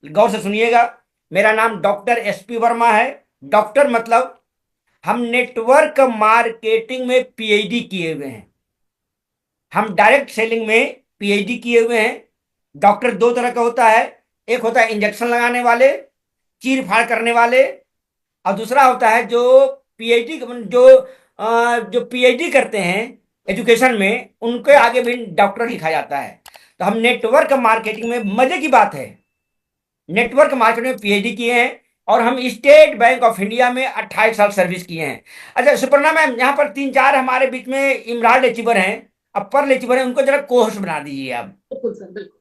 गौर से सुनिएगा। मेरा नाम डॉक्टर एसपी वर्मा है। डॉक्टर मतलब हम नेटवर्क मार्केटिंग में पीएचडी किए हुए हैं। हम डायरेक्ट सेलिंग में पीएचडी किए हुए हैं। डॉक्टर दो तरह का होता है। एक होता है इंजेक्शन लगाने वाले, चीर फाड़ करने वाले, और दूसरा होता है जो पीएचडी जो पीएचडी करते हैं एजुकेशन में, उनके आगे भी डॉक्टर लिखा जाता है। तो हम नेटवर्क मार्केटिंग में, मजे की बात है, नेटवर्क मार्केटिंग में पीएचडी किए हैं। और हम स्टेट बैंक ऑफ इंडिया में 28 साल सर्विस किए हैं। अच्छा सुपर्णा मैम, यहाँ पर तीन चार हमारे बीच में इमरान लेचिवर हैं, अपर लेचिवर हैं, उनको जरा कोर्स बना दीजिए आप। बिल्कुल सर, बिल्कुल।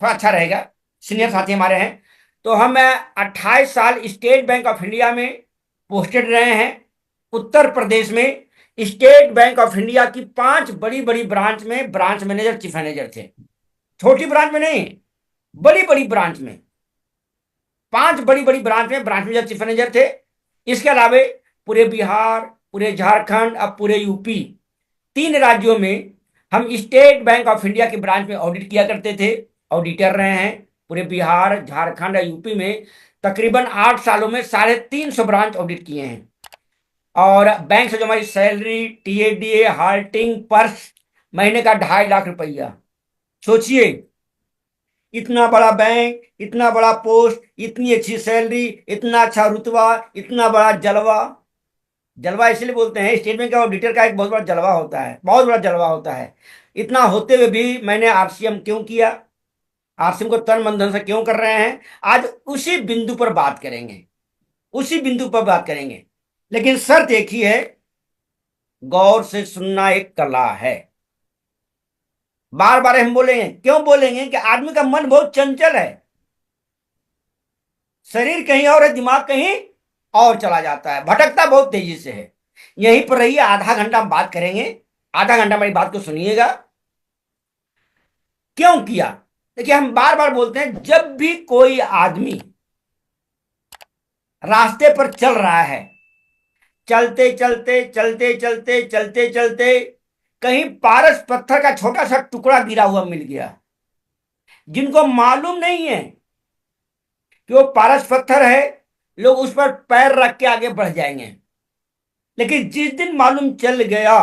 थोड़ा अच्छा रहेगा। सीनियर जी। साथी हमारे हैं। तो हम 28 साल स्टेट बैंक ऑफ इंडिया में पोस्टेड रहे हैं। उत्तर प्रदेश में स्टेट बैंक ऑफ इंडिया की 5 बड़ी बड़ी ब्रांच में ब्रांच मैनेजर, चीफ मैनेजर थे। छोटी ब्रांच में नहीं, बड़ी बड़ी ब्रांच में, 5 बड़ी बड़ी ब्रांच में ब्रांच मैनेजर, चीफ मैनेजर थे। इसके अलावा पूरे बिहार, पूरे झारखंड, अब पूरे यूपी, 3 राज्यों में हम स्टेट बैंक ऑफ इंडिया की ब्रांच में ऑडिट किया करते थे। ऑडिटर रहे हैं पूरे बिहार, झारखंड और यूपी में। तकरीबन 8 सालों में 350 ब्रांच ऑडिट किए हैं। और बैंक से जो हमारी सैलरी, टीएडीए, हाल्टिंग, पर्स, महीने का 2.5 लाख रुपया। सोचिए, इतना बड़ा बैंक, इतना बड़ा पोस्ट, इतनी अच्छी सैलरी, इतना अच्छा रुतबा, इतना बड़ा जलवा। जलवा इसलिए बोलते हैं, स्टेट बैंक का ऑडिटर का एक बहुत बड़ा जलवा होता है, बहुत बड़ा जलवा होता है। इतना होते हुए भी मैंने आरसीएम क्यों किया, आरसीएम को तन मन धन से क्यों कर रहे हैं, आज उसी बिंदु पर बात करेंगे, उसी बिंदु पर बात करेंगे। लेकिन शर्त एक ही है, गौर से सुनना एक कला है। बार बार हम बोलेंगे, क्यों बोलेंगे कि आदमी का मन बहुत चंचल है। शरीर कहीं और है, दिमाग कहीं और चला जाता है, भटकता बहुत तेजी से है। यहीं पर रहिए, आधा घंटा हम बात करेंगे। आधा घंटा मेरी बात को सुनिएगा। क्यों किया? देखिए, हम बार बार बोलते हैं, जब भी कोई आदमी रास्ते पर चल रहा है, चलते चलते चलते चलते चलते चलते कहीं पारस पत्थर का छोटा सा टुकड़ा गिरा हुआ मिल गया, जिनको मालूम नहीं है कि वो पारस पत्थर है, लोग उस पर पैर रख के आगे बढ़ जाएंगे। लेकिन जिस दिन मालूम चल गया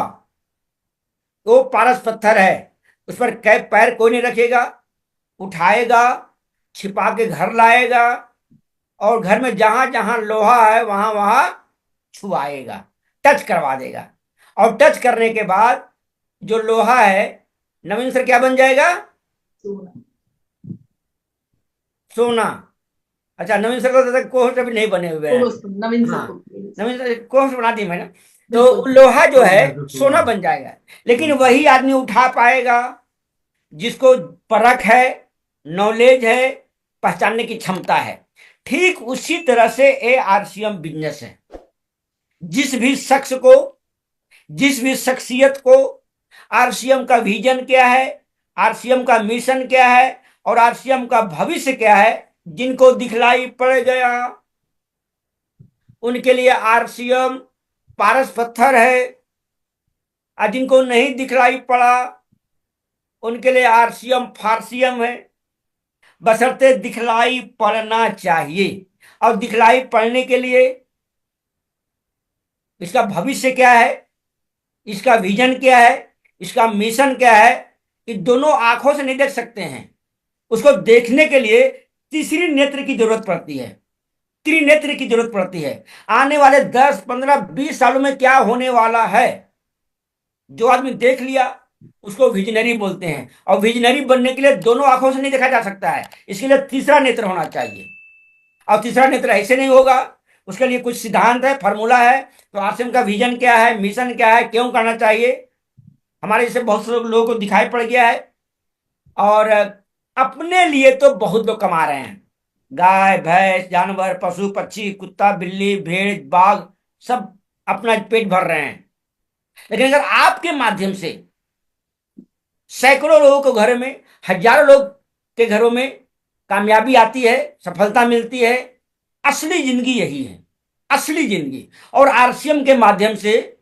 वो पारस पत्थर है, उस पर कै पैर कोई नहीं रखेगा, उठाएगा, छिपा के घर लाएगा, और घर में जहां जहां लोहा है वहां वहां छुआएगा, टच करवा देगा। और टच करने के बाद जो लोहा है, नवीन सर, क्या बन जाएगा? सोना। सोना। अच्छा, नवीन सर को कोर्स अभी नहीं बने हुए हैं। कोर्स नवीन सर हाँ, को बोलिए सर। नवीन सर कोर्स बना दी मैंने। बिल्कुल तो सर। लोहा जो है सोना बन जाएगा। लेकिन वही आदमी उठा पाएगा जिसको परख है, नॉलेज है, पहचानने की क्षमता है। ठीक उसी तरह से ए आरसीएम बिजनेस है। जिस भी शख्स को, जिस भी शख्सियत को आरसीएम का विजन क्या है, आरसीएम का मिशन क्या है, और आरसीएम का भविष्य क्या है, जिनको दिखलाई पड़ गया, उनके लिए आरसीएम पारस पत्थर है। और जिनको नहीं दिखलाई पड़ा, उनके लिए आरसीएम फारसीएम है। बशर्ते दिखलाई पड़ना चाहिए। और दिखलाई पड़ने के लिए इसका भविष्य क्या है, इसका विजन क्या है, इसका मिशन क्या है, ये दोनों आंखों से नहीं देख सकते हैं। उसको देखने के लिए तीसरी नेत्र की जरूरत पड़ती है, त्रिनेत्र की जरूरत पड़ती है। आने वाले 10, 15, 20 सालों में क्या होने वाला है, जो आदमी देख लिया उसको विजनरी बोलते हैं। और विजनरी बनने के लिए दोनों आंखों से नहीं देखा जा सकता है, इसके लिए तीसरा नेत्र होना चाहिए। और तीसरा नेत्र ऐसे नहीं होगा, उसके लिए कुछ सिद्धांत है, फॉर्मूला है। तो आरसीएम का विजन क्या है, मिशन क्या है, क्यों करना चाहिए, हमारे जैसे बहुत से लोगों को दिखाई पड़ गया है। और अपने लिए तो बहुत लोग कमा रहे हैं, गाय भैंस जानवर पशु पक्षी कुत्ता बिल्ली भेड़ बाघ, सब अपना पेट भर रहे हैं। लेकिन अगर आपके माध्यम से सैकड़ों लोगों के घर में, हजारों लोग के घरों में कामयाबी आती है, सफलता मिलती है, असली जिंदगी यही है, असली जिंदगी। और आरसीएम के माध्यम से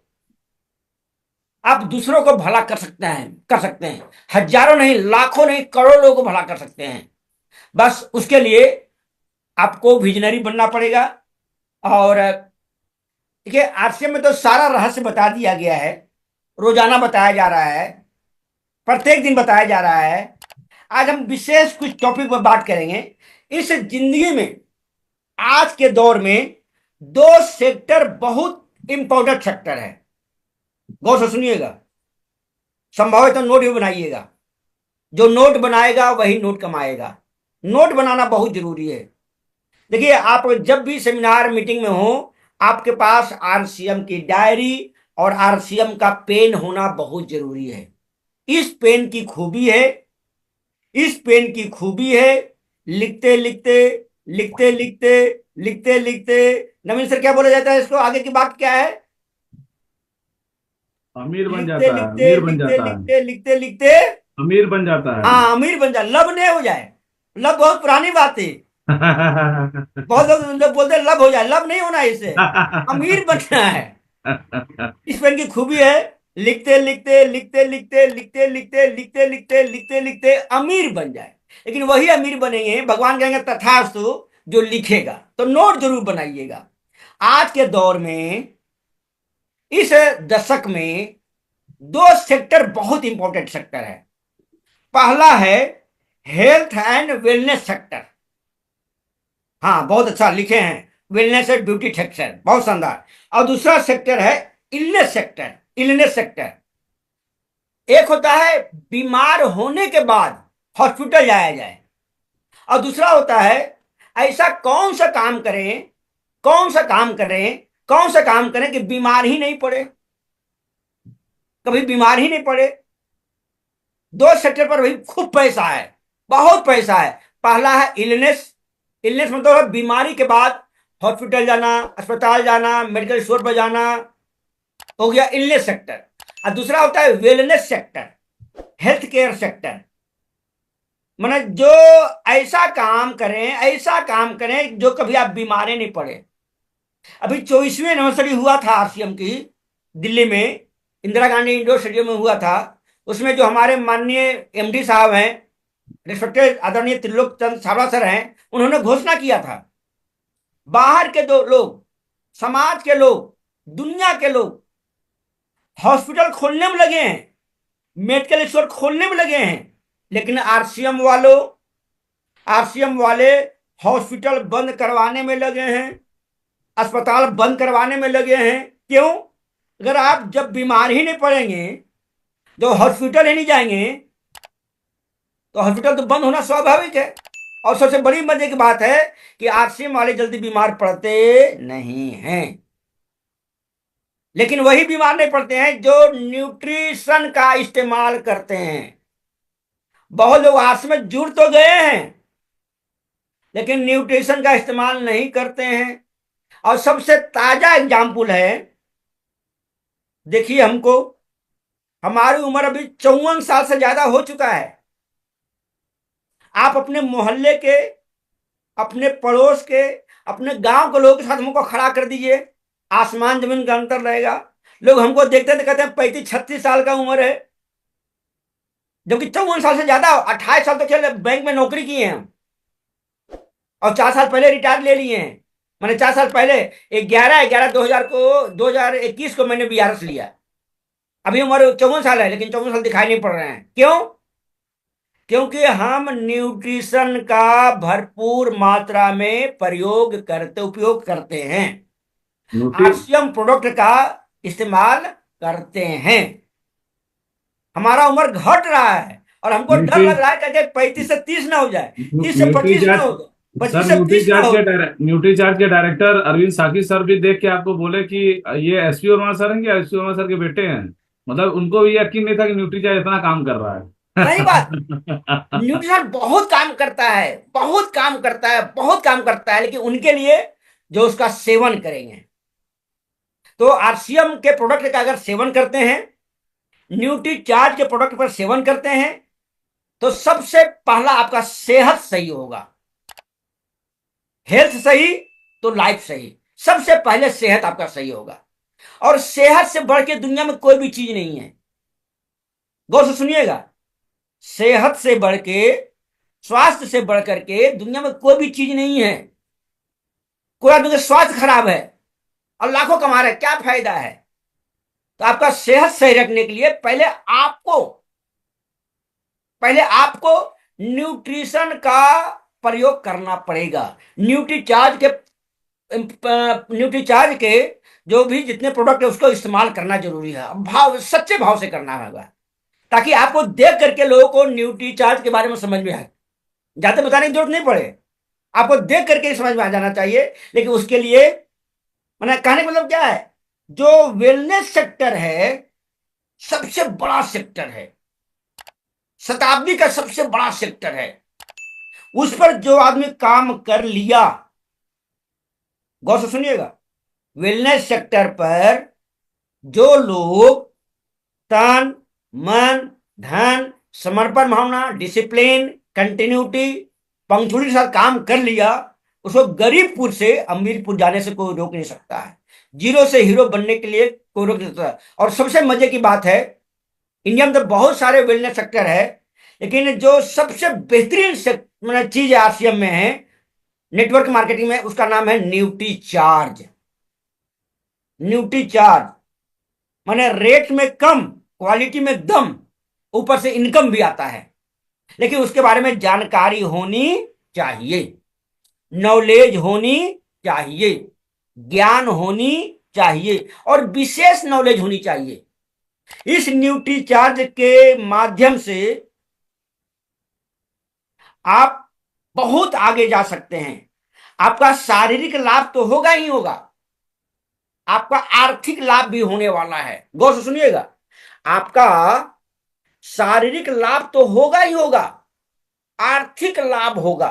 आप दूसरों को भला कर सकते हैं, कर सकते हैं। हजारों नहीं, लाखों नहीं, करोड़ों लोगों को भला कर सकते हैं। बस उसके लिए आपको विजनरी बनना पड़ेगा। और देखिए आरसीएम में तो सारा रहस्य बता दिया गया है, रोजाना बताया जा रहा है, प्रत्येक दिन बताया जा रहा है। आज हम विशेष कुछ टॉपिक पर बात करेंगे। इस जिंदगी में आज के दौर में दो सेक्टर बहुत इंपॉर्टेंट सेक्टर है, गौर से सुनिएगा। संभव है तो नोट भी बनाइएगा, जो नोट बनाएगा वही नोट कमाएगा। नोट बनाना बहुत जरूरी है। देखिए आप जब भी सेमिनार मीटिंग में हो, आपके पास आरसीएम की डायरी और आरसीएम का पेन होना बहुत जरूरी है। इस पेन की खूबी है, इस पेन की खूबी है, लिखते लिखते लिखते लिखते लिखते लिखते, नवीन सर क्या बोला जाता है इसको, आगे की बात क्या है? अमीर बन लिखते जाता है, लिखते अमीर बन लिखते जाता है। लिखते लिखते लिखते, अमीर बन जाता है। हाँ अमीर बन जाए, लब नहीं हो जाए। लब बहुत पुरानी बात है। बहुत लोग बोलते हैं लब हो जाए, लब नहीं होना है, इससे अमीर बनना है। इस पेन की खूबी है, लिखते लिखते लिखते लिखते लिखते लिखते लिखते लिखते लिखते लिखते अमीर बन जाए। लेकिन वही अमीर बनेंगे, भगवान कहेंगे तथास्तु, जो लिखेगा। तो नोट जरूर बनाइएगा। आज के दौर में, इस दशक में दो सेक्टर बहुत इंपॉर्टेंट सेक्टर है। पहला है हेल्थ एंड वेलनेस सेक्टर। हाँ बहुत अच्छा लिखे हैं, वेलनेस एंड ब्यूटी सेक्टर, बहुत शानदार। और दूसरा सेक्टर है इलनेस सेक्टर। इलनेस सेक्टर एक होता है बीमार होने के बाद हॉस्पिटल जाया जाए, और दूसरा होता है ऐसा कौन सा काम करें, कौन सा काम करें, कौन सा काम करें कि बीमार ही नहीं पड़े, कभी बीमार ही नहीं पड़े। दो सेक्टर पर भी खूब पैसा है, बहुत पैसा है। पहला है इलनेस। इलनेस मतलब है बीमारी के बाद हॉस्पिटल जाना, अस्पताल जाना, मेडिकल स्टोर पर जाना, हो गया इलनेस सेक्टर। और दूसरा होता है wellness sector, health care sector. मतलब जो ऐसा काम करें, ऐसा काम करें जो कभी आप बीमार नहीं पड़े। अभी 24वीं एनिवर्सरी हुआ था आरसीएम की, दिल्ली में इंदिरा गांधी इंडोर स्टेडियम में हुआ था। उसमें जो हमारे माननीय एमडी साहब हैं, रिस्पेक्टेड आदरणीय त्रिलोक चंद्र छाबड़ा सर हैं, उन्होंने घोषणा किया था बाहर के दो लोग, समाज के लोग, दुनिया के लोग हॉस्पिटल खोलने में लगे हैं, मेडिकल स्टोर खोलने में लगे हैं, लेकिन आरसीएम वाले हॉस्पिटल बंद करवाने में लगे हैं, अस्पताल बंद करवाने में लगे हैं। क्यों? अगर आप जब बीमार ही नहीं पड़ेंगे, जो हॉस्पिटल ही नहीं जाएंगे, तो हॉस्पिटल तो बंद होना स्वाभाविक है। और सबसे बड़ी मजे की बात है कि आरसीएम वाले जल्दी बीमार पड़ते नहीं हैं। लेकिन वही बीमार नहीं पड़ते हैं जो न्यूट्रिशन का इस्तेमाल करते हैं। बहुत लोग आरसीएम में जुड़ तो गए हैं, लेकिन न्यूट्रिशन का इस्तेमाल नहीं करते हैं। और सबसे ताजा एग्जाम्पल है, देखिए हमको, हमारी उम्र अभी 54 साल से ज्यादा हो चुका है। आप अपने मोहल्ले के, अपने पड़ोस के, अपने गांव के लोगों के साथ हमको खड़ा कर दीजिए, आसमान जमीन का अंतर रहेगा। लोग हमको देखते थे, कहते हैं 35-36 साल का उम्र है, जबकि 54 साल से ज्यादा। 28 साल तो चले बैंक में नौकरी किए हैं हम, और 4 साल पहले रिटायर ले लिए हैं। मैंने 4 साल पहले 11/11/2000 को, 2021 को मैंने बीआरएस लिया। अभी उम्र 54 साल है, लेकिन 54 साल दिखाई नहीं पड़ रहे हैं। क्यों? क्योंकि हम न्यूट्रिशन का भरपूर मात्रा में उपयोग करते हैं, न्यूट्री आरसीएम प्रोडक्ट का इस्तेमाल करते हैं। हमारा उम्र घट रहा है और हमको डर न्यूट्री लग रहा है कि 35 से 30 ना हो जाए, 30 से 25 ना हो न्यूट्रीचार्ज जाए, सर, 25 से 30 ना हो जाए। न्यूट्रीचार्ज के डायरेक्टर अरविंद साकी सर भी देख के आपको बोले कि ये एसपी वर्मा सर हैं, क्या एसपी वर्मा सर के बेटे हैं। मतलब उनको भी यकीन नहीं था कि न्यूट्रीचार्ज इतना काम कर रहा सही बात, है। न्यूट्रिशन बहुत काम करता है, बहुत काम करता है, बहुत काम करता है, लेकिन उनके लिए जो उसका सेवन करेंगे। तो आरसीएम के प्रोडक्ट का अगर सेवन करते हैं, न्यूट्रीचार्ज के प्रोडक्ट पर सेवन करते हैं, तो सबसे पहला आपका सेहत सही होगा। हेल्थ सही तो लाइफ सही। सबसे पहले सेहत आपका सही होगा, और सेहत से बढ़ के दुनिया में कोई भी चीज नहीं है। गौर से सुनिएगा, सेहत से बढ़ के, स्वास्थ्य से बढ़ करके दुनिया में कोई भी चीज नहीं है। कोई आदमी का स्वास्थ्य खराब है और लाखों कमा रहे हैं, क्या फायदा है? तो आपका सेहत सही रखने के लिए पहले आपको न्यूट्रिशन का प्रयोग करना पड़ेगा। न्यूट्रीचार्ज के न्यूट्रीचार्ज के जो भी जितने प्रोडक्ट है उसको इस्तेमाल करना जरूरी है, भाव सच्चे भाव से करना होगा, ताकि आपको देख करके लोगों को न्यूट्रीचार्ज के बारे में समझ में आए। ज्यादा बताने की जरूरत नहीं पड़े, आपको देख करके ही समझ में आ जाना चाहिए। लेकिन उसके लिए मैंने कहने का मतलब क्या है, जो वेलनेस सेक्टर है सबसे बड़ा सेक्टर है, शताब्दी का सबसे बड़ा सेक्टर है, उस पर जो आदमी काम कर लिया, गौर से सुनिएगा, वेलनेस सेक्टर पर जो लोग तन मन धन समर्पण भावना डिसिप्लिन कंटिन्यूटी पंक्चुअलिटी के साथ काम कर लिया, उसको गरीबपुर से अमीरपुर जाने से कोई रोक नहीं सकता है। जीरो से हीरो बनने के लिए कोई रोक नहीं सकता। और सबसे मजे की बात है, इंडिया में तो बहुत सारे वेलनेस सेक्टर है, लेकिन जो सबसे बेहतरीन चीज आरसीएम में है नेटवर्क मार्केटिंग में, उसका नाम है न्यूट्री चार्ज। न्यूट्री चार्ज माने रेट में कम, क्वालिटी में दम, ऊपर से इनकम भी आता है। लेकिन उसके बारे में जानकारी होनी चाहिए, नॉलेज होनी चाहिए, ज्ञान होनी चाहिए और विशेष नॉलेज होनी चाहिए। इस न्यूट्री चार्ज के माध्यम से आप बहुत आगे जा सकते हैं। आपका शारीरिक लाभ तो होगा ही होगा, आपका आर्थिक लाभ भी होने वाला है। गौर से सुनिएगा, आपका शारीरिक लाभ तो होगा ही होगा, आर्थिक लाभ होगा।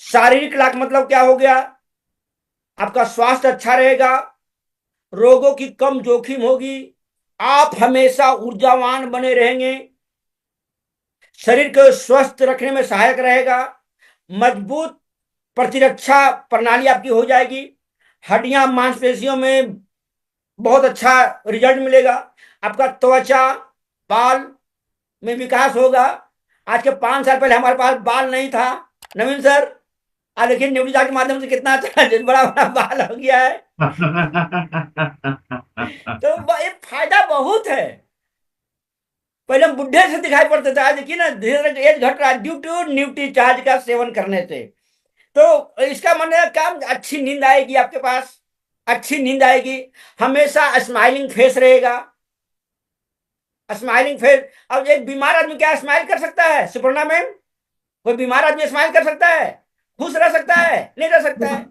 शारीरिक लाभ मतलब क्या हो गया, आपका स्वास्थ्य अच्छा रहेगा, रोगों की कम जोखिम होगी, आप हमेशा ऊर्जावान बने रहेंगे, शरीर को स्वस्थ रखने में सहायक रहेगा, मजबूत प्रतिरक्षा प्रणाली आपकी हो जाएगी, हड्डियां मांसपेशियों में बहुत अच्छा रिजल्ट मिलेगा, आपका त्वचा बाल में विकास होगा। आज के 5 साल पहले हमारे पास बाल नहीं था नवीन सर, आज देखिए न्यूट्री चार्ज के माध्यम से कितना अच्छा बड़ा बड़ा बाल हो गया है। तो ये फायदा बहुत है। पहले हम बुढ़े से दिखाई पड़ते थे, आज देखिए ना धीरे धीरे एज घट रहा है ड्यू टू न्यूट्री चार्ज का सेवन करने से। तो इसका मतलब क्या, अच्छी नींद आएगी आपके पास, अच्छी नींद आएगी, हमेशा स्माइलिंग फेस रहेगा, स्माइलिंग फेस। अब एक बीमार आदमी क्या स्माइल कर सकता है सुपर्णा मैम? कोई बीमार आदमी स्माइल कर सकता है, खुश रह सकता है? नहीं रह सकता है।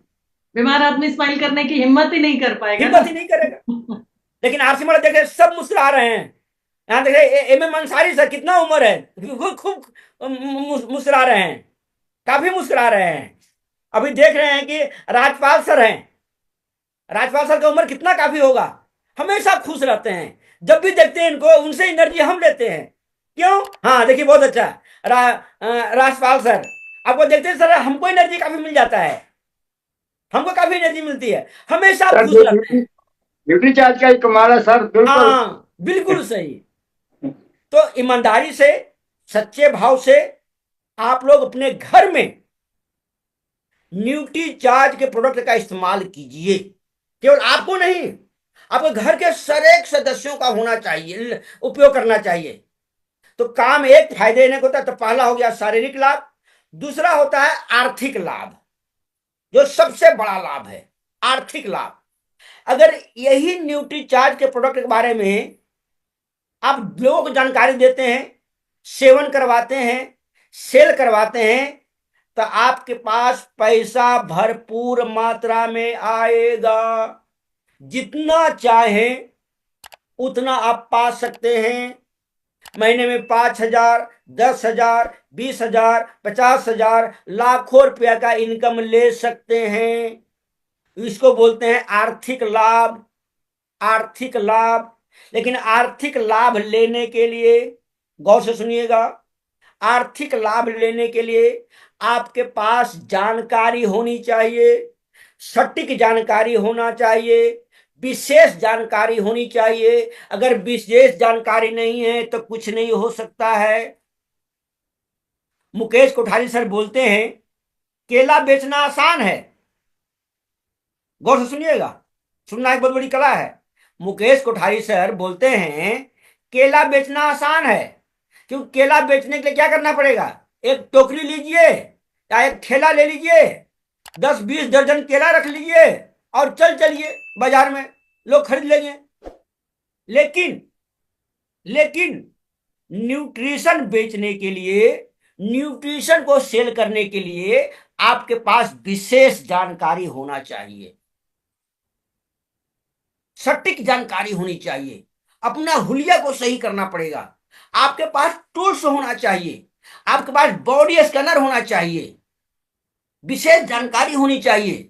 बीमार आदमी स्माइल करने की हिम्मत ही नहीं कर पाएगा, हिम्मत ही नहीं करेगा। लेकिन आरसी वाले देखे सब मुस्कुरा रहे हैं, यहाँ देखे एम एम अंसारी सर कितना उम्र है, खूब मुस्कुरा रहे हैं, काफी मुस्कुरा रहे हैं। अभी देख रहे हैं कि राजपाल सर हैं, राजपाल सर का उम्र कितना काफी होगा, हमेशा खुश रहते हैं। जब भी देखते हैं इनको उनसे एनर्जी हम लेते हैं। क्यों? हाँ देखिए बहुत अच्छा राजपाल सर, आपको देखते हैं सर हमको एनर्जी काफी मिल जाता है, हमको काफी एनर्जी मिलती है, हमेशा खुश रहते हैं। न्यूट्री चार्ज का ही कमाल है सर, बिल्कुल। हाँ बिल्कुल सही। तो ईमानदारी से सच्चे भाव से आप लोग अपने घर में न्यूट्री चार्ज के प्रोडक्ट का इस्तेमाल कीजिए। केवल आपको नहीं, आपके घर के सरेक सदस्यों का होना चाहिए, उपयोग करना चाहिए। तो काम एक फायदे नहीं होता। तो पहला हो गया शारीरिक लाभ, दूसरा होता है आर्थिक लाभ, जो सबसे बड़ा लाभ है आर्थिक लाभ। अगर यही न्यूट्री चार्ज के प्रोडक्ट के बारे में आप लोगों को जानकारी देते हैं, सेवन करवाते हैं, सेल करवाते हैं, तो आपके पास पैसा भरपूर मात्रा में आएगा। जितना चाहें उतना आप पा सकते हैं। महीने में 5,000 10,000 20,000 50,000 लाखों रुपया का इनकम ले सकते हैं। इसको बोलते हैं आर्थिक लाभ, आर्थिक लाभ। लेकिन आर्थिक लाभ लेने के लिए गौर से सुनिएगा, आर्थिक लाभ लेने के लिए आपके पास जानकारी होनी चाहिए, सटीक जानकारी होना चाहिए, विशेष जानकारी होनी चाहिए। अगर विशेष जानकारी नहीं है तो कुछ नहीं हो सकता है। मुकेश कोठारी सर बोलते हैं केला बेचना आसान है, गौर से सुनिएगा, सुनना एक बहुत बड़ी कला है। मुकेश कोठारी सर बोलते हैं केला बेचना आसान है, क्योंकि केला बेचने के लिए क्या करना पड़ेगा, एक टोकरी लीजिए या एक ठेला ले लीजिए, 10-20 दर्जन केला रख लीजिए और चलिए बाजार में, लोग खरीद लेंगे। लेकिन लेकिन न्यूट्रिशन बेचने के लिए, न्यूट्रिशन को सेल करने के लिए आपके पास विशेष जानकारी होना चाहिए, सटीक जानकारी होनी चाहिए, अपना हुलिया को सही करना पड़ेगा, आपके पास टूल्स होना चाहिए, आपके पास बॉडी स्कैनर होना चाहिए, विशेष जानकारी होनी चाहिए।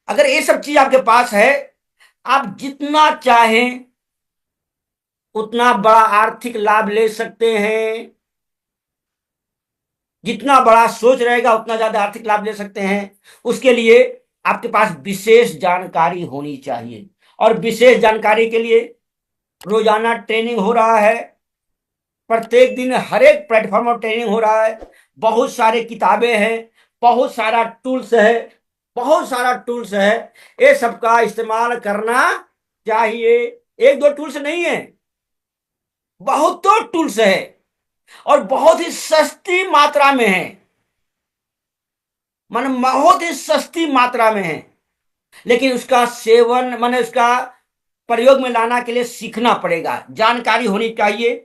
अगर ये सब चीज आपके पास है, आप जितना चाहें उतना बड़ा आर्थिक लाभ ले सकते हैं, जितना बड़ा सोच रहेगा उतना ज्यादा आर्थिक लाभ ले सकते हैं। उसके लिए आपके पास विशेष जानकारी होनी चाहिए, और विशेष जानकारी के लिए रोजाना ट्रेनिंग हो रहा है, प्रत्येक दिन हर एक प्लेटफॉर्म पर ट्रेनिंग हो रहा है, बहुत सारे किताबें हैं, बहुत सारा टूल्स है, बहुत सारा टूल्स है। ये सबका इस्तेमाल करना चाहिए। एक दो टूल्स नहीं है, बहुत तो टूल्स है, और बहुत ही सस्ती मात्रा में है, मन बहुत ही सस्ती मात्रा में है। लेकिन उसका सेवन माने उसका प्रयोग में लाना के लिए सीखना पड़ेगा, जानकारी होनी चाहिए।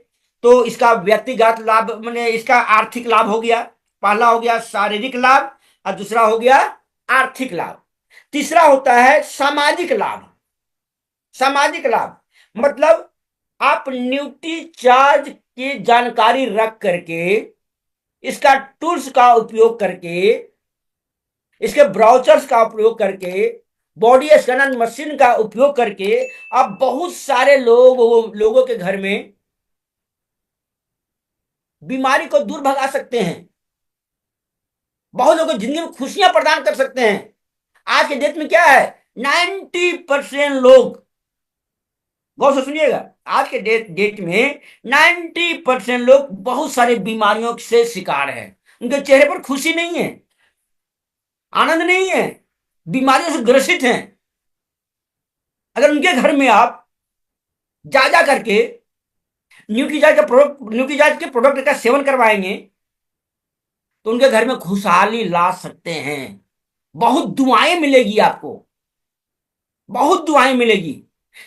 तो इसका व्यक्तिगत लाभ माने इसका आर्थिक लाभ हो गया, पहला हो गया शारीरिक लाभ, और दूसरा हो गया आर्थिक लाभ। तीसरा होता है सामाजिक लाभ। सामाजिक लाभ मतलब आप न्यूट्री चार्ज की जानकारी रख करके, इसका टूल्स का उपयोग करके, इसके ब्राउचर्स का उपयोग करके, बॉडी स्कैनर मशीन का उपयोग करके आप बहुत सारे लोगों के घर में बीमारी को दूर भगा सकते हैं, बहुत लोगों को जिंदगी में खुशियां प्रदान कर सकते हैं। आज के डेट में क्या है, 90% लोग, गौर से सुनिएगा, आज के डेट में 90% लोग बहुत सारे बीमारियों से शिकार हैं। उनके चेहरे पर खुशी नहीं है, आनंद नहीं है, बीमारियों से ग्रसित हैं। अगर उनके घर में आप जा करके न्यूट्रीचार्ज के प्रोडक्ट का सेवन करवाएंगे तो उनके घर में खुशहाली ला सकते हैं। बहुत दुआएं मिलेगी आपको, बहुत दुआएं मिलेगी।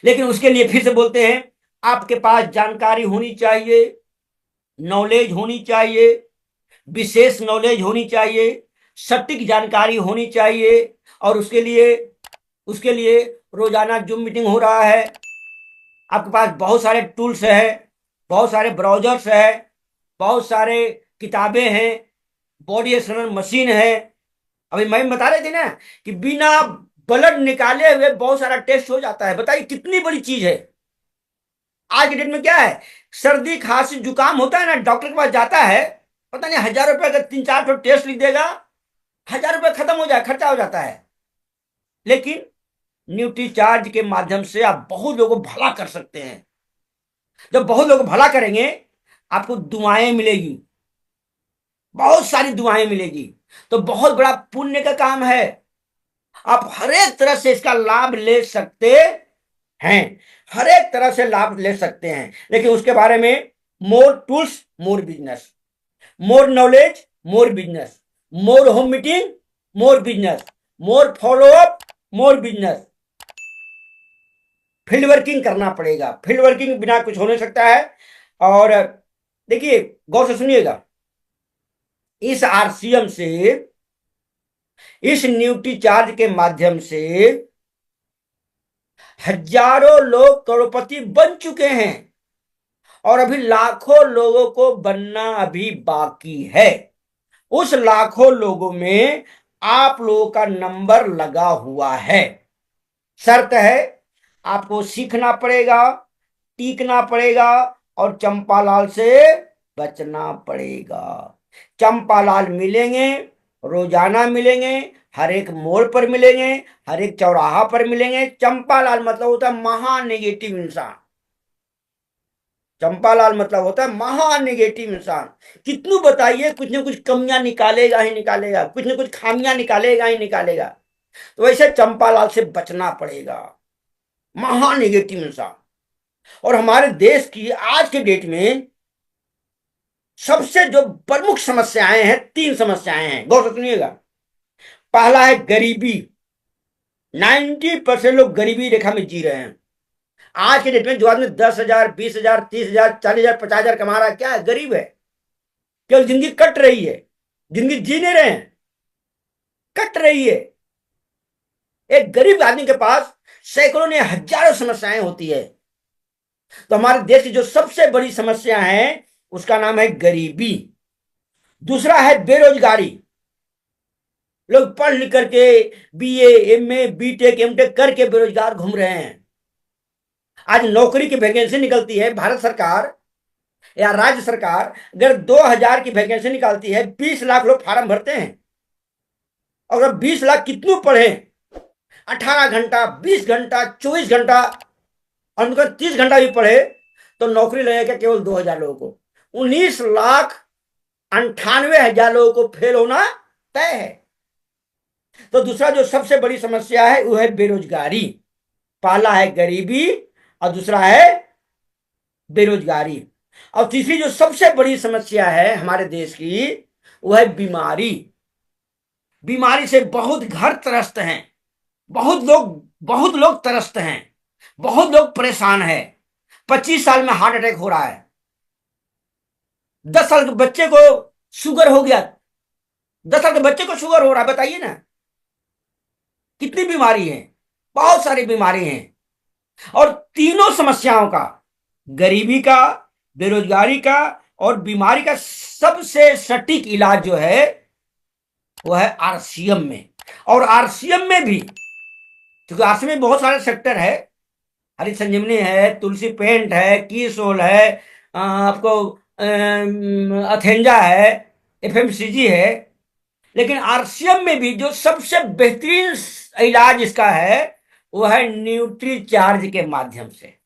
लेकिन उसके लिए फिर से बोलते हैं, आपके पास जानकारी होनी चाहिए, नॉलेज होनी चाहिए, विशेष नॉलेज होनी चाहिए, सटीक जानकारी होनी चाहिए। और उसके लिए रोजाना जूम मीटिंग हो रहा है, आपके पास बहुत सारे टूल्स है, बहुत सारे ब्राउजर्स है, बहुत सारे किताबें हैं, बॉडी स्कैनर मशीन है। अभी मैं बता रहे थे ना कि बिना ब्लड निकाले हुए बहुत सारा टेस्ट हो जाता है। बताइए कितनी बड़ी चीज है। आज के डेट में क्या है, सर्दी खांसी जुकाम होता है ना, डॉक्टर के पास जाता है, पता नहीं 1000 रुपए का 3-4 टेस्ट लिख देगा, 1000 रुपए खत्म हो जाए, खर्चा हो जाता है। लेकिन न्यूट्री चार्ज के माध्यम से आप बहुत लोगों को भला कर सकते हैं। जब बहुत लोगों को भला करेंगे, आपको दुआएं मिलेगी, बहुत सारी दुआएं मिलेगी। तो बहुत बड़ा पुण्य का काम है, आप हर एक तरह से इसका लाभ ले सकते हैं, हर एक तरह से लाभ ले सकते हैं। लेकिन उसके बारे में more tools more business, more knowledge more business, more home meeting more business, more follow up more business. Field working करना पड़ेगा, फील्ड वर्किंग बिना कुछ हो नहीं सकता है। और देखिए गौर से सुनिएगा, इस आरसीएम से, इस न्यूट्री चार्ज के माध्यम से हजारों लोग करोड़पति बन चुके हैं, और अभी लाखों लोगों को बनना अभी बाकी है। उस लाखों लोगों में आप लोगों का नंबर लगा हुआ है। शर्त है, आपको सीखना पड़ेगा, टीकना पड़ेगा, और चंपालाल से बचना पड़ेगा। चंपालाल मिलेंगे, रोजाना मिलेंगे, हर एक मोड़ पर मिलेंगे, हर एक चौराहा पर मिलेंगे। चंपालाल मतलब होता है महा नेगेटिव इंसान। चंपालाल मतलब होता है महा नेगेटिव इंसान। कितनू बताइए, कुछ ना कुछ कमियां निकालेगा ही निकालेगा, कुछ ना कुछ खामियां निकालेगा ही निकालेगा। तो वैसे चंपालाल से बचना पड़ेगा, महा नेगेटिव इंसान। और हमारे देश की आज के डेट में सबसे जो प्रमुख समस्याएं हैं, 3 समस्याएं हैं, गौर से सुनिएगा। पहला है गरीबी। 90% लोग गरीबी रेखा में जी रहे हैं आज के डेट में। जो आदमी 10,000, 20,000, 30,000, 40,000, 50,000 कमा रहा है, क्या है? गरीब है। केवल जिंदगी कट रही है, जिंदगी जी नहीं रहे हैं, कट रही है। एक गरीब आदमी के पास सैकड़ों ने हजारों समस्याएं होती है। तो हमारे देश की जो सबसे बड़ी समस्या है उसका नाम है गरीबी। दूसरा है बेरोजगारी। लोग पढ़ लिख करके बीए, एमए, बीटेक, एमटेक करके बेरोजगार घूम रहे हैं। आज नौकरी की वैकेंसी निकलती है, भारत सरकार या राज्य सरकार अगर 2,000 की वैकेंसी निकालती है, 20 लाख लोग फार्म भरते हैं। और अगर 20 लाख कितनों पढ़े, 18 घंटा, 20 घंटा, 24 घंटा और उनका 30 घंटा भी पढ़े, तो नौकरी लगेगा केवल 2,000 लोगों को। 19,98,000 लोगों को फेल होना तय है। तो दूसरा जो सबसे बड़ी समस्या है वो है बेरोजगारी। पहला है गरीबी और दूसरा है बेरोजगारी। और तीसरी जो सबसे बड़ी समस्या है हमारे देश की वो है बीमारी। बीमारी से बहुत घर त्रस्त हैं, बहुत लोग त्रस्त हैं, बहुत लोग परेशान हैं। 25 साल में हार्ट अटैक हो रहा है, 10 साल के बच्चे को शुगर हो गया, 10 साल के बच्चे को शुगर हो रहा है। बताइए ना कितनी बीमारी है, बहुत सारी बीमारी हैं। और तीनों समस्याओं का, गरीबी का, बेरोजगारी का और बीमारी का सबसे सटीक इलाज जो है वो है आरसीएम में। और आरसीएम में भी, क्योंकि आरसीएम में बहुत सारे सेक्टर है, हरी संजीवनी है, तुलसी पेंट है, कीसोल है, आपको अथेंजा है, एफएमसीजी है। लेकिन आरसीएम में भी जो सबसे बेहतरीन इलाज इसका है वो है न्यूट्री चार्ज के माध्यम से,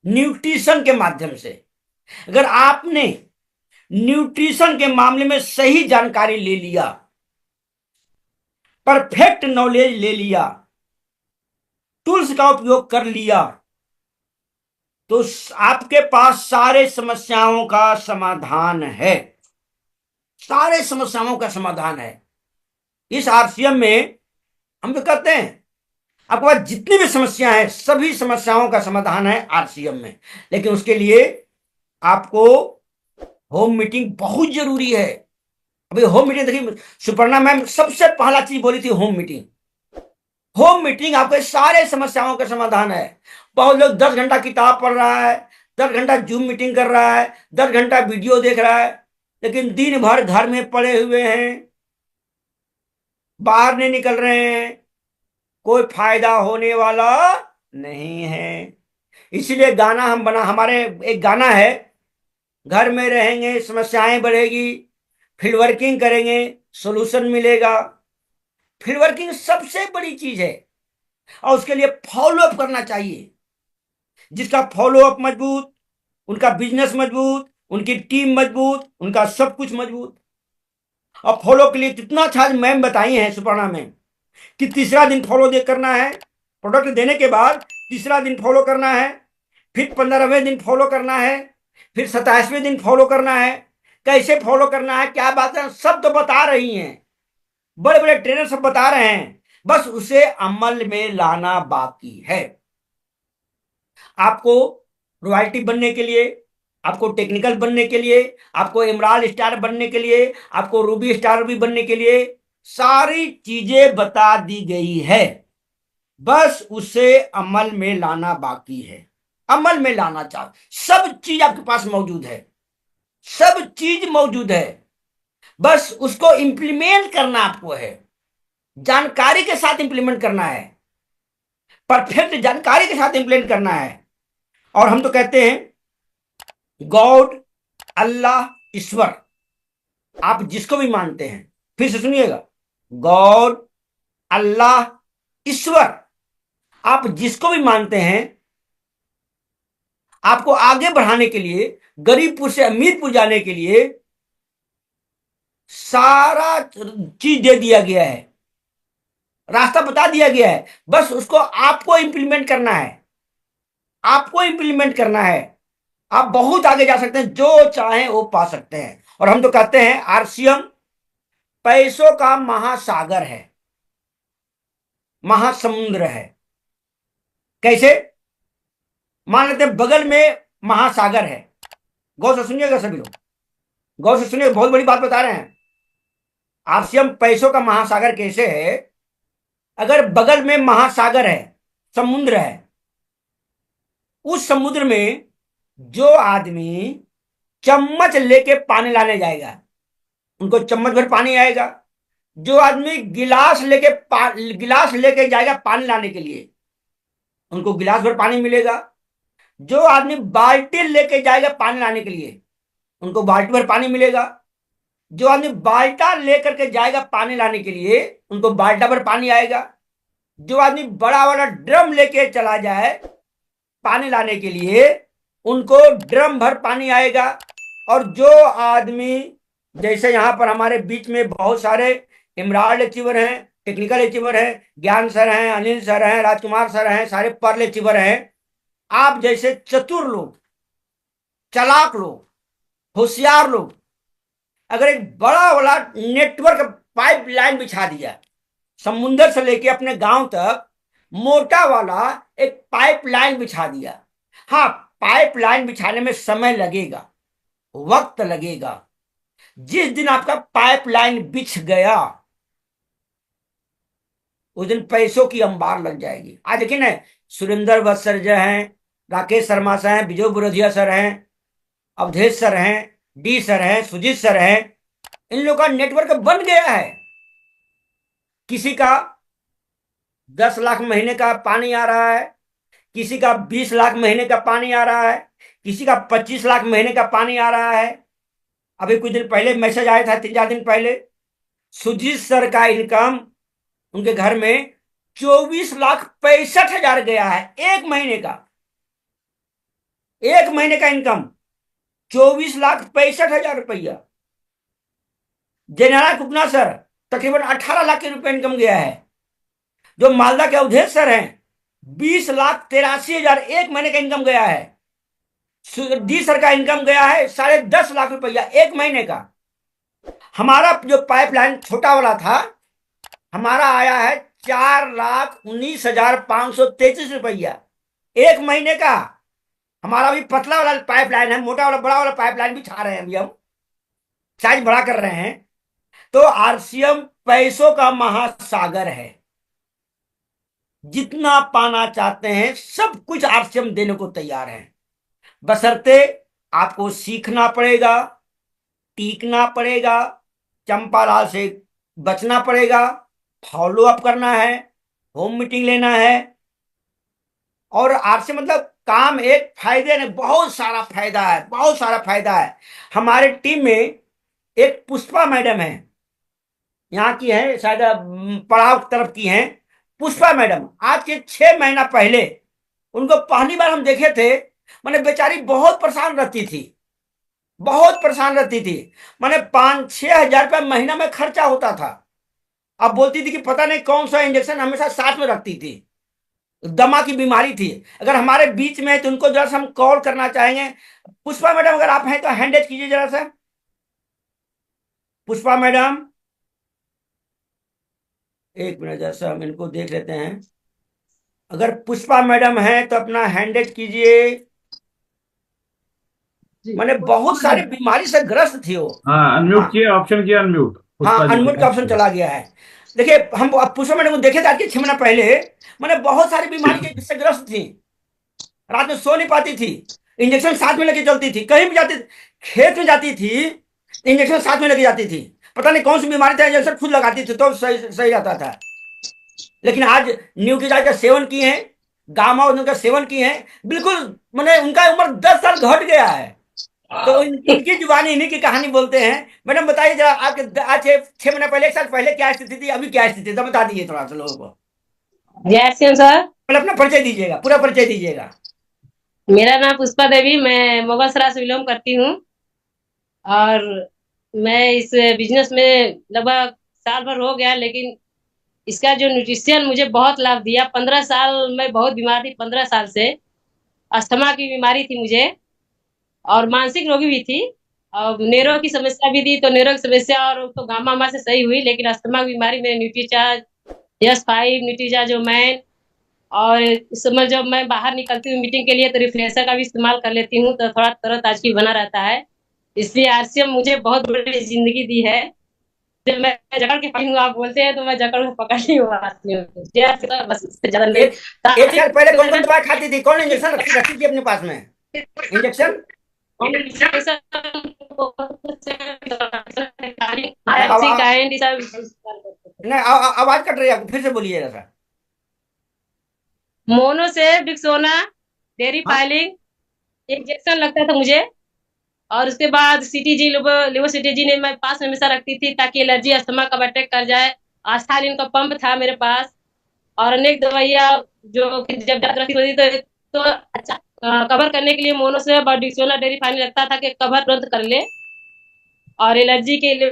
न्यूट्रिशन के माध्यम से। अगर आपने न्यूट्रिशन के मामले में सही जानकारी ले लिया, परफेक्ट नॉलेज ले लिया, टूल्स का उपयोग कर लिया, तो आपके पास सारे समस्याओं का समाधान है, सारे समस्याओं का समाधान है। इस आरसीएम में हम तो कहते हैं आपके पास जितनी भी समस्या है, सभी समस्याओं का समाधान है आरसीएम में। लेकिन उसके लिए आपको होम मीटिंग बहुत जरूरी है। अभी होम मीटिंग देखिए, सुपर्णा मैम सबसे पहला चीज बोली थी होम मीटिंग। होम मीटिंग आपके सारे समस्याओं का समाधान है। बहुत लोग 10 घंटा किताब पढ़ रहा है, 10 घंटा जूम मीटिंग कर रहा है, 10 घंटा वीडियो देख रहा है, लेकिन दिन भर घर में पड़े हुए हैं, बाहर नहीं निकल रहे हैं, कोई फायदा होने वाला नहीं है। इसीलिए गाना हम बना, हमारे एक गाना है, घर में रहेंगे समस्याएं बढ़ेगी, फील्ड वर्किंग करेंगे सॉल्यूशन मिलेगा। फील्ड वर्किंग सबसे बड़ी चीज है और उसके लिए फॉलो अप करना चाहिए। जिसका फॉलो अप मजबूत, उनका बिजनेस मजबूत, उनकी टीम मजबूत, उनका सब कुछ मजबूत। और फॉलो के लिए कितना अच्छा मैम बताई है सुपर्णा मैम कि तीसरा दिन फॉलो करना है, प्रोडक्ट देने के बाद तीसरा दिन फॉलो करना है, फिर 15वें दिन फॉलो करना है, फिर 27वें दिन फॉलो करना है। कैसे फॉलो करना है, क्या बात है, सब तो बता रही हैं, बड़े बड़े ट्रेनर सब बता रहे हैं, बस उसे अमल में लाना बाकी है। आपको रॉयल्टी बनने के लिए, आपको टेक्निकल बनने के लिए, आपको एमराल्ड स्टार बनने के लिए, आपको रूबी स्टार भी बनने के लिए सारी चीजें बता दी गई है, बस उसे अमल में लाना बाकी है। अमल में लाना चाहिए, सब चीज आपके पास मौजूद है, सब चीज मौजूद है, बस उसको इंप्लीमेंट करना आपको है, जानकारी के साथ इंप्लीमेंट करना है, परफेक्ट जानकारी के साथ इंप्लीमेंट करना है। और हम तो कहते हैं गॉड, अल्लाह, ईश्वर, आप जिसको भी मानते हैं, फिर से सुनिएगा, गॉड, अल्लाह, ईश्वर, आप जिसको भी मानते हैं, आपको आगे बढ़ाने के लिए, गरीबपुर से अमीरपुर जाने के लिए सारा चीज दे दिया गया है। रास्ता बता दिया गया है, बस उसको आपको इंप्लीमेंट करना है, आपको इंप्लीमेंट करना है। आप बहुत आगे जा सकते हैं, जो चाहें वो पा सकते हैं। और हम तो कहते हैं आरसीएम पैसों का महासागर है, महासमुद्र है। कैसे? मान लेते हैं बगल में महासागर है, गौर से सुनिएगा सभी लोग, गौर से सुनिए, बहुत बड़ी बात बता रहे हैं। आरसीएम पैसों का महासागर कैसे है? अगर बगल में महासागर है, समुद्र है, उस समुद्र में जो आदमी चम्मच लेके पानी लाने जाएगा, उनको चम्मच भर पानी आएगा। जो आदमी गिलास लेके जाएगा पानी लाने के लिए, उनको गिलास भर पानी मिलेगा। जो आदमी बाल्टी लेके जाएगा पानी लाने के लिए, उनको बाल्टी भर पानी मिलेगा। जो आदमी बाल्टा लेकर के जाएगा पानी लाने के लिए, उनको बाल्टा भर पानी आएगा। जो आदमी बड़ा वाला ड्रम लेके चला जाए पानी लाने के लिए, उनको ड्रम भर पानी आएगा। और जो आदमी, जैसे यहां पर हमारे बीच में बहुत सारे इमराल्ड अचीवर हैं, टेक्निकल अचीवर हैं, ज्ञान सर हैं, अनिल सर हैं, राजकुमार सर हैं, सारे पर्ल अचीवर हैं। आप जैसे चतुर लोग, चालाक लोग, होशियार लोग, अगर एक बड़ा वाला नेटवर्क पाइप लाइन बिछा दिया, समुंदर से लेके अपने गांव तक मोटा वाला एक पाइप लाइन बिछा दिया। हाँ, पाइप लाइन बिछाने में समय लगेगा, वक्त लगेगा। जिस दिन आपका पाइप लाइन बिछ गया, उस दिन पैसों की अंबार लग जाएगी। आज देखिए ना, सुरेंद्र वत्स सर जो हैं, राकेश शर्मा सर हैं, विजय बुरधिया सर हैं, अवधेश सर हैं, डी सर हैं, सुजीत सर हैं, इन लोगों का नेटवर्क बन गया है। किसी का 10 लाख महीने का पानी आ रहा है, किसी का 20 लाख महीने का पानी आ रहा है, किसी का 25 लाख महीने का पानी आ रहा है। अभी कुछ दिन पहले मैसेज आया था, 3-4 दिन पहले, सुजीत सर का इनकम उनके घर में 24,65,000 गया है एक महीने का। एक महीने का इनकम 24,65,000 रुपया। जेनारा कुकना सर तकरीबन 18 लाख के रुपए इनकम गया है। जो मालदा के अवधेश सर हैं, 20,83,000 एक महीने का इनकम गया है। डी सर का इनकम गया है 10.5 लाख रुपया एक महीने का। हमारा जो पाइपलाइन छोटा वाला था, हमारा आया है 4,19,533 रुपया एक महीने का। हमारा भी पतला वाला पाइपलाइन है, मोटा वाला बड़ा वाला पाइपलाइन भी छा रहे हैं, अभी हम साइज बड़ा कर रहे हैं। तो आरसीएम पैसों का महासागर है, जितना पाना चाहते हैं सब कुछ आरसीएम देने को तैयार है। बशर्ते आपको सीखना पड़ेगा, टीकना पड़ेगा, चंपालाल से बचना पड़ेगा, फॉलो अप करना है, होम मीटिंग लेना है। और आरसीएम मतलब काम एक फायदे नहीं, बहुत सारा फायदा है, बहुत सारा फायदा है। हमारे टीम में एक पुष्पा मैडम है, यहाँ की है, शायद पड़ाव तरफ की हैं, पुष्पा मैडम। आज के 6 महीना पहले उनको पहली बार हम देखे थे, मैंने बेचारी बहुत परेशान रहती थी, बहुत परेशान रहती थी। मैंने 5-6 हजार रुपया महीना में खर्चा होता था। अब बोलती थी कि पता नहीं कौन सा इंजेक्शन हमेशा साथ में रखती थी, दमा की बीमारी थी। अगर हमारे बीच में है तो उनको जरा सा हम कॉल करना चाहेंगे। पुष्पा मैडम अगर आप हैं तो हैंडेज कीजिए जरा सा। पुष्पा मैडम, एक मिनट जरा सा हम इनको देख लेते हैं। अगर पुष्पा मैडम है तो अपना हैंडेज कीजिए। मैंने बहुत सारी बीमारी से ग्रस्त थी वो। हाँ, अनम्यूट किए, ऑप्शन किया अनम्यूट। हाँ, अनम्यूट का ऑप्शन चला गया है। देखिए, हम पुष्पा मैडम को देखे थे आज के 6 महीना पहले। मैंने बहुत सारी बीमारी से ग्रस्त थी, रात में सो नहीं पाती थी, इंजेक्शन साथ में लेके चलती थी, कहीं भी जाती थी, खेत में जाती थी, इंजेक्शन साथ में लेके जाती थी। पता नहीं कौन सी बीमारी था, इंजेक्शन खुद लगाती थी तो सही रहता था। लेकिन आज न्यूट्रीचार्ज का सेवन किए हैं, गामा का सेवन किए हैं, बिल्कुल मैंने उनका उम्र 10 साल घट गया है। तो इनकी जुबानी, इन्हीं की कहानी बोलते हैं। मैडम बताइए जरा, आपके आज 6 महीने पहले, 1 साल पहले क्या स्थिति थी, अभी क्या स्थिति है, बता दीजिए थोड़ा सा लोगों को। जय सिंह सर। पहले अपना परिचय दीजिएगा, पूरा परिचय दीजिएगा। मेरा नाम पुष्पा देवी, मैं मुगल सराय से बिलोंग करती हूँ और मैं इस बिजनेस में लगभग साल भर हो गया, लेकिन इसका जो न्यूट्रिशन मुझे बहुत लाभ दिया। 15 साल मैं बहुत बीमार थी, 15 साल से अस्थमा की बीमारी थी मुझे और मानसिक रोगी भी थी। और नेरो की समस्या भी थी, तो नेरो की समस्या और तो गामा वामा से सही हुई, लेकिन अस्थमा की बीमारी में न्यूट्रीचार्ज यस 5 न्यूट्रीचार्ज जो मैन, और इस समय जब मैं बाहर निकलती हूँ मीटिंग के लिए तो रिफ्रेशर का भी इस्तेमाल कर लेती हूँ, तो थोड़ा तरोताजगी बना रहता है। इसलिए आरसीएम मुझे बहुत बड़ी जिंदगी दी है। जब मैं जकड़ के पकड़ी हूँ, आप बोलते हैं तो मैं जकड़ के पकड़ी हूँ आरसीएम को। बस इससे ज्यादा नहीं। एक साल पहले कौन कौन दवाई खाती थी, कौन इंजेक्शन रखती थी अपने पास में? इंजेक्शन नहीं, आवाज कट रही है, फिर से बोलिए जरा। मोनो से डिक्सोना, डेरी हाँ? फाइलिंग इंजेक्शन लगता था मुझे, और उसके बाद सीटीजी लिवर सीटीजी ने मैं पास में हमेशा रखती थी ताकि एलर्जी अस्थमा कब अटैक कर जाए। आस्थालिन का पंप था मेरे पास, और अनेक दवाइयाँ जो कि जब दर्द रहती होती तो अच्छा कवर करने के लिए मोनो से और डिक्सोना डेरी फाइलिंग लगता था कि कवर तुरंत कर ले। और एलर्जी के लिए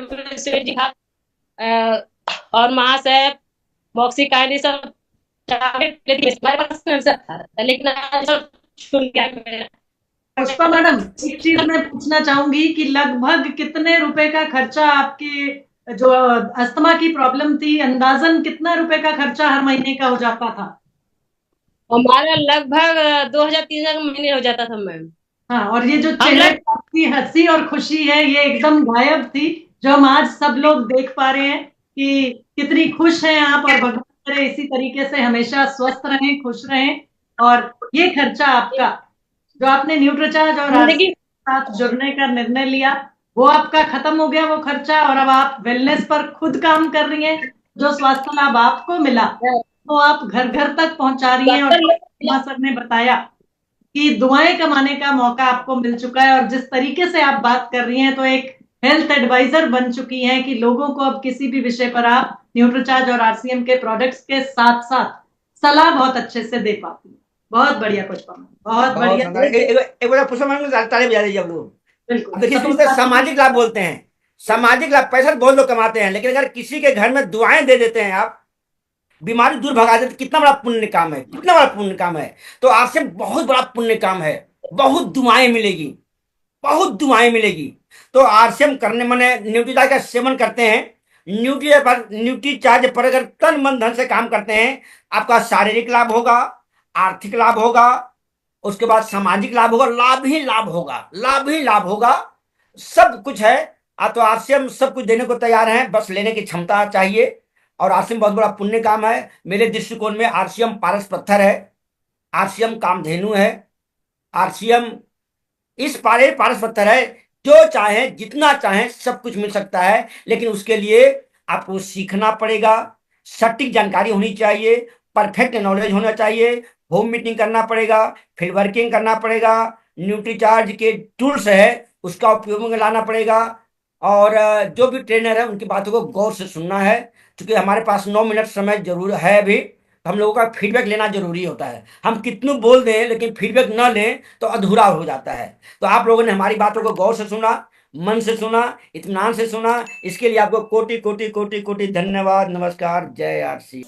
और महासैप मॉक्सिकाइन ये सब लेकिन पुष्पा मैडम, एक चीज मैं पूछना चाहूंगी कि लगभग कितने रुपए का खर्चा आपके जो अस्थमा की प्रॉब्लम थी, अंदाजन कितना रुपए का खर्चा हर महीने का हो जाता था? हमारा लगभग 2000-3000 का महीने हो जाता था मैम। हाँ, और ये जो चेहरे पर आपकी हंसी और खुशी है ये एकदम गायब थी, जो हम आज सब लोग देख पा रहे हैं कि कितनी खुश हैं आप, और भगवान करे इसी तरीके से हमेशा स्वस्थ रहें, खुश रहें। और ये खर्चा आपका जो आपने न्यूट्रीचार्ज और जिंदगी के साथ जुड़ने का निर्णय लिया, वो आपका खत्म हो गया वो खर्चा, और अब आप वेलनेस पर खुद काम कर रही हैं। जो स्वास्थ्य लाभ आपको मिला वो आप घर घर तक पहुंचा रही हैं, और सीमा सर ने बताया कि दुआएं कमाने का मौका आपको मिल चुका है। और जिस तरीके से आप बात कर रही हैं तो एक हेल्थ एडवाइजर बन चुकी हैं कि लोगों को अब किसी भी विषय पर आप न्यूट्रीचार्ज और आरसीएम के प्रोडक्ट्स के साथ साथ सलाह बहुत अच्छे से दे पाती हैं। बहुत बढ़िया पुष्पा, बहुत बढ़िया। एक बार पुष्पा मैम को ताली बजा दीजिए आप लोग। बिल्कुल। देखिए, बोलते हैं सामाजिक लाभ, बोलते हैं सामाजिक लाभ, पैसा तो बहुत लोग कमाते हैं, लेकिन अगर किसी के घर में दुआएं दे देते हैं आप, बीमारी दूर भगा देते, कितना बड़ा पुण्य काम है, कितना बड़ा पुण्य काम है। तो आपसे बहुत बड़ा पुण्य काम है, बहुत दुआएं मिलेगी, बहुत दुआएं मिलेगी। तो आरसीएम करने माने न्यूट्रीचार्ज का सेवन करते हैं, न्यूट्रीचार्ज पर अगर तन मन धन से काम करते हैं, आपका शारीरिक लाभ होगा, आर्थिक लाभ होगा, उसके बाद सामाजिक लाभ होगा, लाभ ही लाभ होगा, लाभ ही लाभ होगा, सब कुछ है। तो आरसीएम सब कुछ देने को तैयार है, बस लेने की क्षमता चाहिए। और आरसीएम बहुत बड़ा पुण्य काम है मेरे दृष्टिकोण में। आरसीएम पारस पत्थर है, आरसीएम कामधेनु है, आरसीएम इस पारस पत्थर है, जो चाहे जितना चाहे सब कुछ मिल सकता है, लेकिन उसके लिए आपको सीखना पड़ेगा, सटीक जानकारी होनी चाहिए, परफेक्ट नॉलेज होना चाहिए, होम मीटिंग करना पड़ेगा, फील्ड वर्किंग करना पड़ेगा, न्यूट्रीचार्ज के टूल्स है उसका उपयोग में लाना पड़ेगा, और जो भी ट्रेनर है उनकी बातों को गौर से सुनना है। क्योंकि हमारे पास 9 मिनट समय जरूर है अभी, तो हम लोगों का फीडबैक लेना जरूरी होता है। हम कितनों बोल दें लेकिन फीडबैक ना लें तो अधूरा हो जाता है। तो आप लोगों ने हमारी बातों को गौर से सुना, मन से सुना, इत्मीनान से सुना, इसके लिए आपको कोटि कोटि कोटि कोटि धन्यवाद। नमस्कार, जय आरसी।